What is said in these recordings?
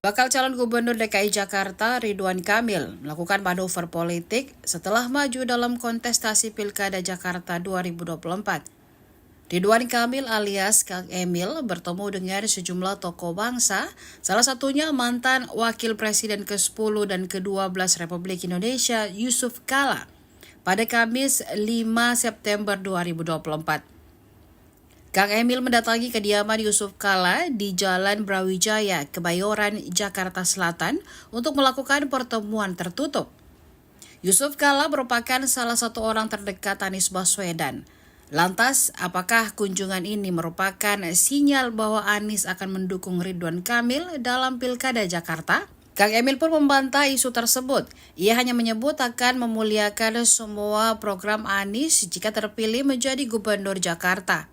Bakal calon gubernur DKI Jakarta Ridwan Kamil melakukan manuver politik setelah maju dalam kontestasi Pilkada Jakarta 2024. Ridwan Kamil alias Kang Emil bertemu dengan sejumlah tokoh bangsa, salah satunya mantan Wakil Presiden ke-10 dan ke-12 Republik Indonesia Yusuf Kala pada Kamis 5 September 2024. Kang Emil mendatangi kediaman Yusuf Kala di Jalan Brawijaya, Kebayoran, Jakarta Selatan untuk melakukan pertemuan tertutup. Yusuf Kala merupakan salah satu orang terdekat Anies Baswedan. Lantas, apakah kunjungan ini merupakan sinyal bahwa Anies akan mendukung Ridwan Kamil dalam Pilkada Jakarta? Kang Emil pun membantah isu tersebut. Ia hanya menyebut akan memuliakan semua program Anies jika terpilih menjadi gubernur Jakarta.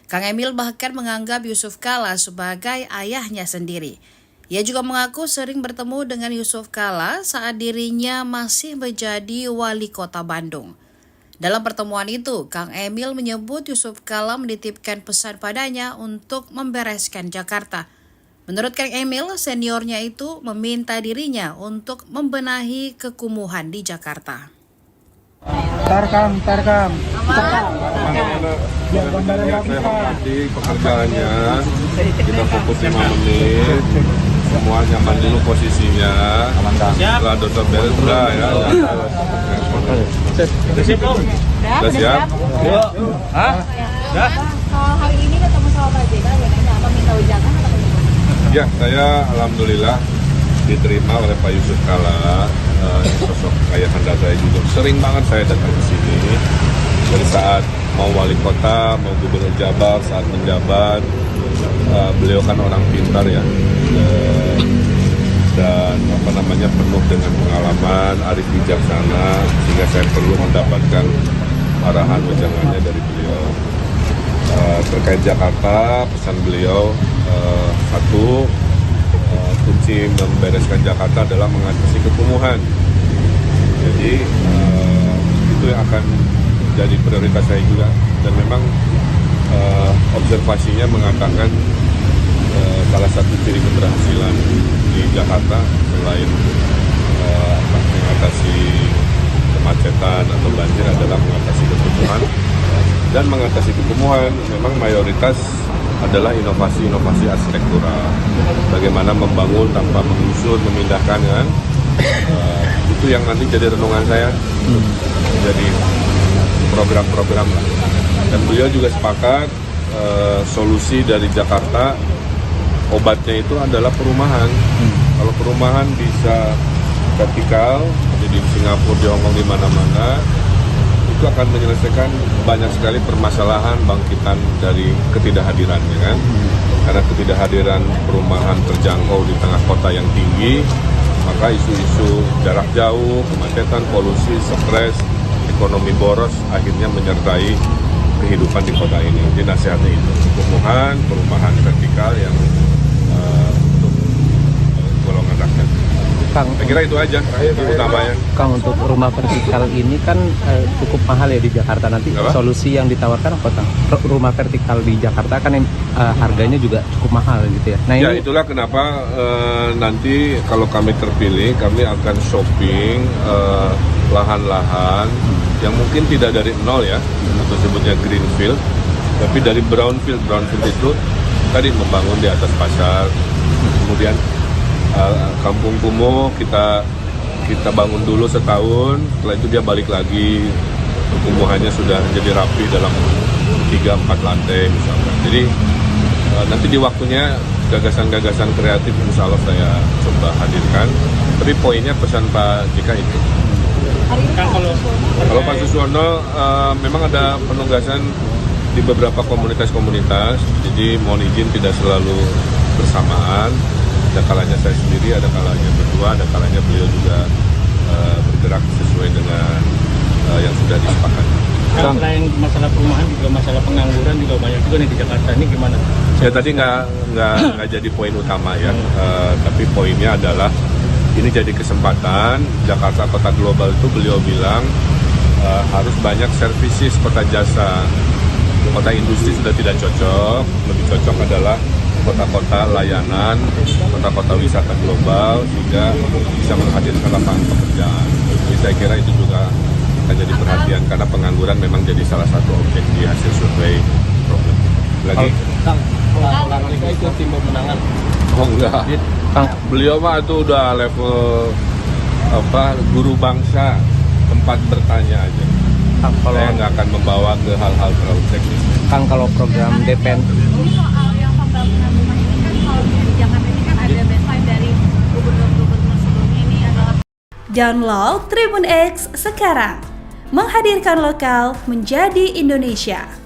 Kang Emil bahkan menganggap Yusuf Kala sebagai ayahnya sendiri. Ia juga mengaku sering bertemu dengan Yusuf Kala saat dirinya masih menjadi wali kota Bandung. Dalam pertemuan itu, Kang Emil menyebut Yusuf Kala menitipkan pesan padanya untuk membereskan Jakarta. Menurut Kang Emil, seniornya itu meminta dirinya untuk membenahi kekumuhan di Jakarta. Tarkam. Saya hormati pekerjaannya, kita fokus 5 menit, semua nyaman dulu posisinya, setelah dosa beres udah ya. Udah siap belum? Udah siap? Hah? Udah? Kalau hari ini ketemu sama Pak JK, apa minta ujangan atau bagaimana? Ya, saya alhamdulillah diterima oleh Pak Yusuf Kala, sosok ayahanda saya juga. Sering banget saya datang ke sini dari saat mau wali kota, mau gubernur Jabar, saat menjabat. Beliau kan orang pintar ya, dan penuh dengan pengalaman, arif bijaksana, sehingga saya perlu mendapatkan arahan wejangannya dari beliau. Terkait Jakarta, pesan beliau satu, kunci membereskan Jakarta adalah mengatasi kekumuhan. Jadi itu yang akan jadi prioritas saya juga, dan memang observasinya mengatakan salah satu ciri keberhasilan di Jakarta selain mengatasi kemacetan atau banjir adalah mengatasi kekumuhan. Dan mengatasi kekumuhan memang mayoritas adalah inovasi-inovasi arsitektural. Bagaimana membangun tanpa menggusur, memindahkan kan. Itu yang nanti jadi renungan saya, jadi program-program. Dan beliau juga sepakat solusi dari Jakarta, obatnya itu adalah perumahan. Kalau perumahan bisa vertikal, jadi di Singapura, di Hongkong, di mana-mana, itu akan menyelesaikan banyak sekali permasalahan bangkitan dari ketidakhadirannya kan. Karena ketidakhadiran perumahan terjangkau di tengah kota yang tinggi, maka isu-isu jarak jauh, kemacetan, polusi, stres, ekonomi boros akhirnya menyertai kehidupan di kota ini. Jadi nasihatnya itu, kekumuhan, perumahan vertikal yang untuk golongan rakyat. Kang, saya kira itu aja utamanya. Kang, untuk rumah vertikal ini kan cukup mahal ya di Jakarta. Nanti apa? Solusi yang ditawarkan apa, Kang? Rumah vertikal di Jakarta kan harganya juga cukup mahal gitu ya. Nah, ya ini itulah kenapa nanti kalau kami terpilih, kami akan shopping lahan-lahan yang mungkin tidak dari nol ya, atau sebutnya greenfield, tapi dari brownfield. Brownfield itu tadi membangun di atas pasar, kemudian kampung kumuh kita bangun dulu setahun, setelah itu dia balik lagi, kumuhannya sudah jadi rapi dalam 3-4 lantai misalkan. Jadi nanti di waktunya gagasan-gagasan kreatif insya Allah saya coba hadirkan, tapi poinnya pesan Pak JK itu. Kan Kalau Pak Suswono memang ada penugasan di beberapa komunitas-komunitas, jadi mohon izin tidak selalu bersamaan. Ada kalanya saya sendiri, ada kalanya berdua, ada kalanya beliau juga bergerak sesuai dengan yang sudah disepakati. Selain masalah perumahan juga masalah pengangguran juga banyak juga nih di Jakarta, ini gimana? Ya tadi nggak jadi poin utama ya, tapi poinnya adalah ini jadi kesempatan. Jakarta kota global itu beliau bilang harus banyak services, kota jasa, kota industri sudah tidak cocok. Lebih cocok adalah kota-kota layanan, kota-kota wisata global sehingga bisa menghadirkan lapangan pekerjaan. Jadi saya kira itu juga akan jadi perhatian karena pengangguran memang jadi salah satu objek di hasil survei problem. Lagi? Kang, Lika itu tim pemenangan. Oh enggak. Kang, Beliau mah itu udah level guru bangsa, tempat bertanya aja. Kang, Saya nggak akan membawa ke hal-hal terlalu teknis. Kang, kalau program DPN Ini soal yang pembangunan rumah ini kan kalau di Jakarta ini kan ada baseline dari gubernur-gubernur sebelumnya ini adalah. Download Tribun X sekarang, menghadirkan lokal menjadi Indonesia.